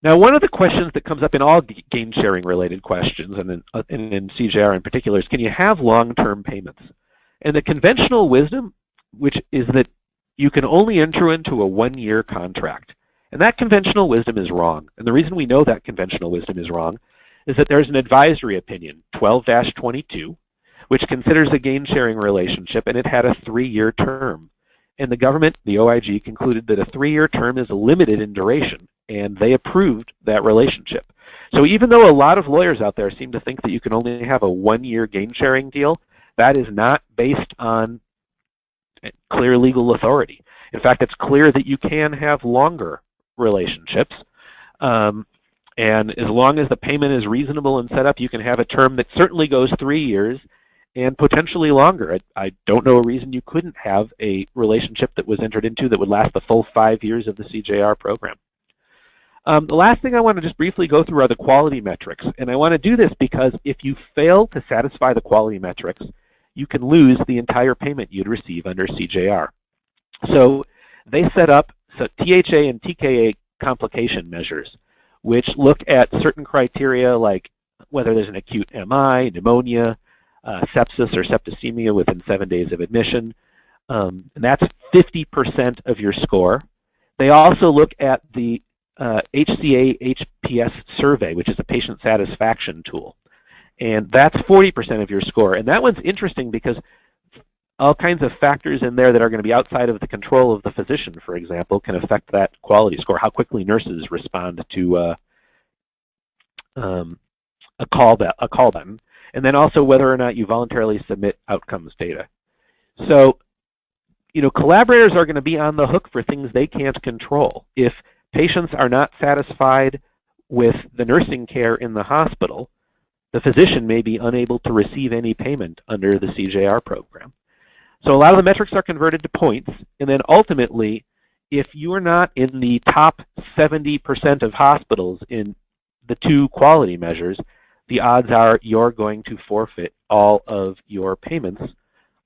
Now, one of the questions that comes up in all gain sharing related questions, and in CJR in particular, is can you have long-term payments? And the conventional wisdom, which is that you can only enter into a one-year contract. And that conventional wisdom is wrong. And the reason we know that conventional wisdom is wrong is that there's an advisory opinion, 12-22, which considers a gain sharing relationship, and it had a 3-year term. And the government, the OIG, concluded that a 3-year term is limited in duration, and they approved that relationship. So even though a lot of lawyers out there seem to think that you can only have a 1-year gain sharing deal, that is not based on clear legal authority. In fact, it's clear that you can have longer relationships. And as long as the payment is reasonable and set up, you can have a term that certainly goes 3 years and potentially longer. I don't know a reason you couldn't have a relationship that was entered into that would last the full 5 years of the CJR program. The last thing I want to just briefly go through are the quality metrics. And I want to do this because if you fail to satisfy the quality metrics, you can lose the entire payment you'd receive under CJR. So they set up THA and TKA complication measures, which look at certain criteria like whether there's an acute MI, pneumonia, sepsis or septicemia within 7 days of admission. And that's 50% of your score. They also look at the HCA-HPS survey, which is a patient satisfaction tool. And that's 40% of your score. And that one's interesting because all kinds of factors in there that are going to be outside of the control of the physician, for example, can affect that quality score, how quickly nurses respond to a call button, and then also whether or not you voluntarily submit outcomes data. So, collaborators are going to be on the hook for things they can't control. If patients are not satisfied with the nursing care in the hospital, the physician may be unable to receive any payment under the CJR program. So a lot of the metrics are converted to points, and then ultimately, if you are not in the top 70% of hospitals in the 2 quality measures, the odds are you're going to forfeit all of your payments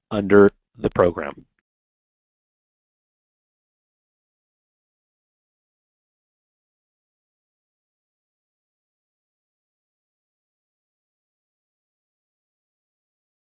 under the program.